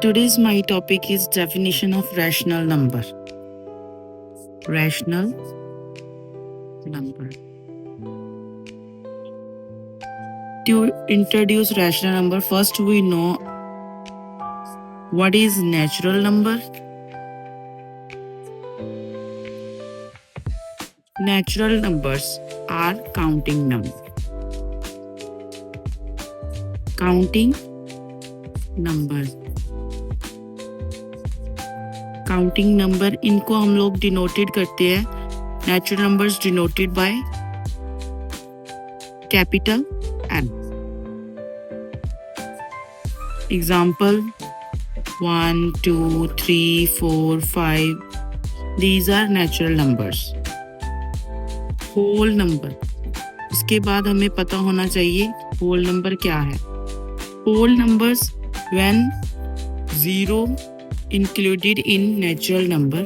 Today's my topic is definition of rational number. Rational number. To introduce rational number, first we know what is natural number. Natural numbers are counting number. Counting numbers. Counting number इनको हम लोग denoted करते हैं. Natural numbers denoted by capital N. Example 1, 2, 3, 4, 5. These are natural numbers. Whole number. इसके बाद हमें पता होना चाहिए होल नंबर क्या है. Whole numbers when 0 included in natural number.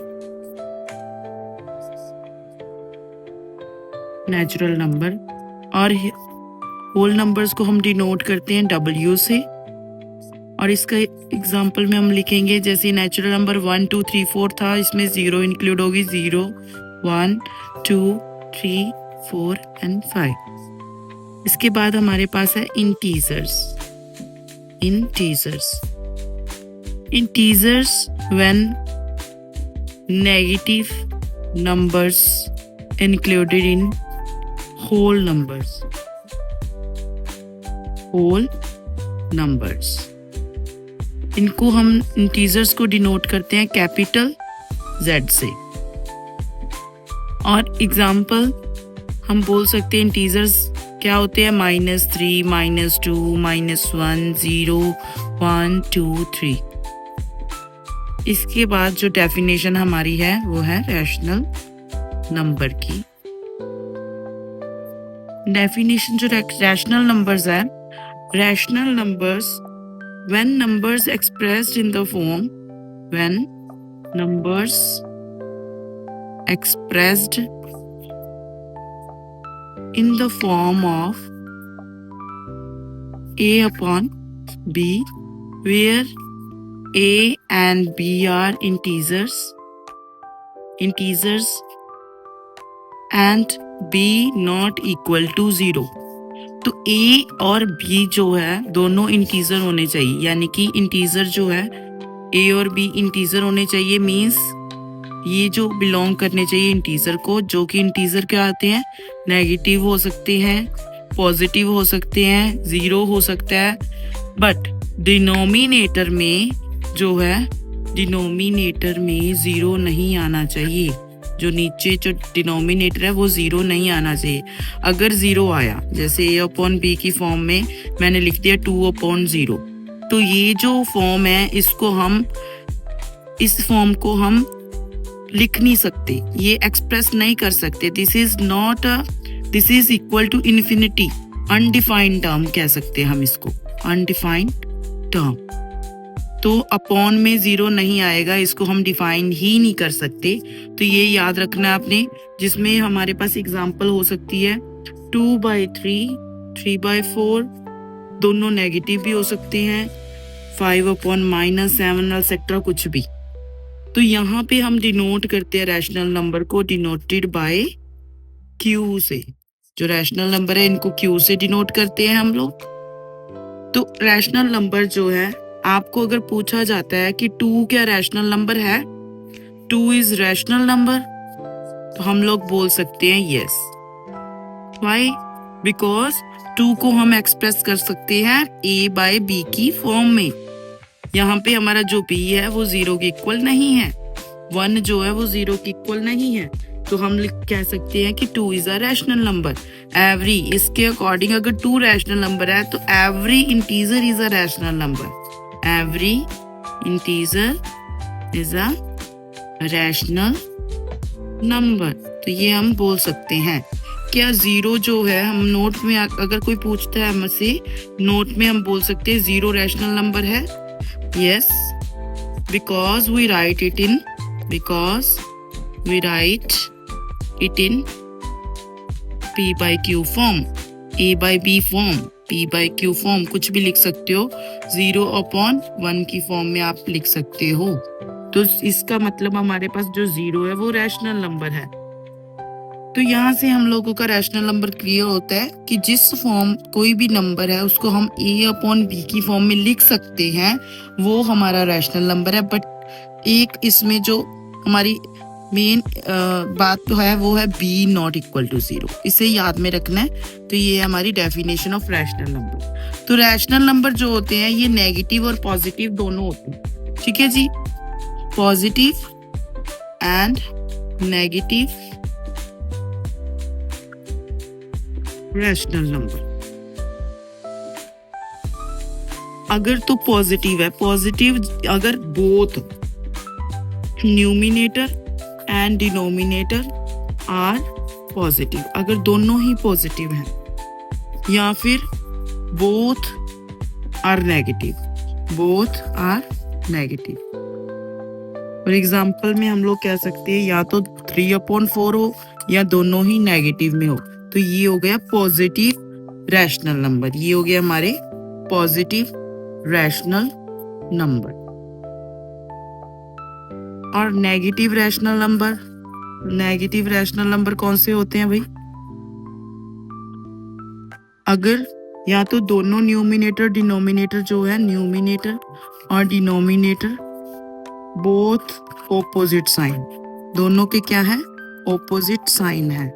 Natural number और whole numbers को हम डिनोट करते हैं W से. और इसका एग्जांपल में हम लिखेंगे जैसे नेचुरल नंबर 1, 2, 3, 4 था, इसमें 0 इंक्लूड होगी. 0, 1, 2, 3, 4 and 5. इसके बाद हमारे पास है integers. Integers when negative numbers included in whole numbers. Whole numbers. इनको हम integers को डिनोट करते हैं कैपिटल Z से. और एग्जाम्पल हम बोल सकते हैं इंटीजर्स क्या होते हैं. -3, -2, -1, 0, 1, 2, 3. इसके बाद जो डेफिनेशन हमारी है वो है रैशनल नंबर की. डेफिनेशन जो रैशनल नंबर्स है, rational numbers when numbers expressed in the form, when numbers expressed in the form of A upon B, where A and B are integers and B not equal to 0. तो A और B जो है दोनों integer होने चाहिए. यानी कि integer जो है A और B इंटीजर होने चाहिए. मीन्स ये जो बिलोंग करने चाहिए इंटीजर को, जो कि इंटीजर क्या आते हैं, नेगेटिव हो सकते हैं, पॉजिटिव हो सकते हैं, 0 हो सकता है. बट डिनोमिनेटर में जो है, डिनोमिनेटर में 0 नहीं आना चाहिए. जो नीचे जो डिनोमिनेटर है वो 0 नहीं आना चाहिए. अगर 0 आया, जैसे A अपॉन B की फॉर्म में मैंने लिख दिया 2 अपॉन 0, तो ये जो फॉर्म है इसको हम, इस फॉर्म को हम लिख नहीं सकते, ये एक्सप्रेस नहीं कर सकते. This is equal to infinity. Undefined term कह सकते हैं हम इसको, अनडिफाइंड टर्म. तो अपॉन में 0 नहीं आएगा, इसको हम डिफाइन ही नहीं कर सकते. तो ये याद रखना है आपने. जिसमें हमारे पास एग्जांपल हो सकती है 2/3, 3/4, दोनों नेगेटिव भी हो सकते हैं, 5 अपॉन -7 एक्सेट्रा कुछ भी. तो यहाँ पे हम डिनोट करते हैं रैशनल नंबर को डिनोटेड बाय Q से. जो रैशनल नंबर है इनको Q से डिनोट करते हैं हम लोग. तो रैशनल नंबर जो है, आपको अगर पूछा जाता है कि 2 क्या रैशनल नंबर है, 2 इज रैशनल नंबर, तो हम लोग बोल सकते हैं यस. व्हाई? बिकॉज 2 को हम एक्सप्रेस कर सकते हैं A/B की फॉर्म में. यहाँ पे हमारा जो B है वो 0 के इक्वल नहीं है, 1 जो है वो 0 के इक्वल नहीं है. तो हम कह सकते हैं कि 2 is a rational number. Every, इसके अकॉर्डिंग अगर 2 रैशनल नंबर है तो every integer is a rational number. Every integer is a rational number. तो ये हम बोल सकते हैं. क्या 0 जो है, हम नोट में अगर कोई पूछता है हमसे, नोट में हम बोल सकते हैं 0 रैशनल नंबर है. Yes, because we write it in P/Q form, A/B form, P/Q form, कुछ भी लिख सकते हो. 0/1 की फॉर्म में आप लिख सकते हो। तो इसका मतलब हमारे पास जो 0 है वो रैशनल नंबर है। तो यहाँ से हम लोगों का रैशनल नंबर क्लियर होता है कि जिस फॉर्म कोई भी नंबर है उसको हम a/b की फॉर्म में लिख सकते हैं, वो हमारा रैशनल नंबर है। बट एक इसमें जो हमारी मेन बात तो है वो है b नॉट इक्वल टू 0। इसे याद में रखना है। तो ये है हमारी डेफिनेशन ऑफ रैशनल नंबर। तो रैशनल नंबर जो होते हैं ये नेगेटिव और पॉजिटिव दोनों होते हैं। ठीक है जी, positive and negative rational number. अगर तो पॉजिटिव है, पॉजिटिव अगर both numerator and denominator are positive, अगर दोनों ही पॉजिटिव हैं, या फिर both are negative, both are negative. For example में हम लोग कह सकते हैं या तो 3/4 हो या दोनों ही नेगेटिव में हो। तो ये हो गया पॉजिटिव रैशनल नंबर, ये हो गया हमारे पॉजिटिव रैशनल नंबर। और negative rational number, negative rational number कौन से होते हैं भाई? अगर या तो दोनों न्यूमिनेटर डिनोमिनेटर जो है, न्यूमिनेटर और डिनोमिनेटर बोथ ऑपोजिट साइन, दोनों के क्या है? ऑपोजिट साइन है।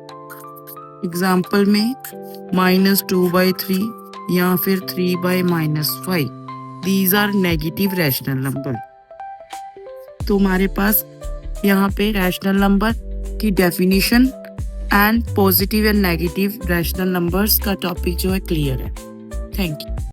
एग्जाम्पल में -2/3 या फिर 3/-5, these are negative rational number. तो हमारे पास यहाँ पे रैशनल नंबर की definition and positive and negative rational numbers का टॉपिक जो है क्लियर है। Thank you.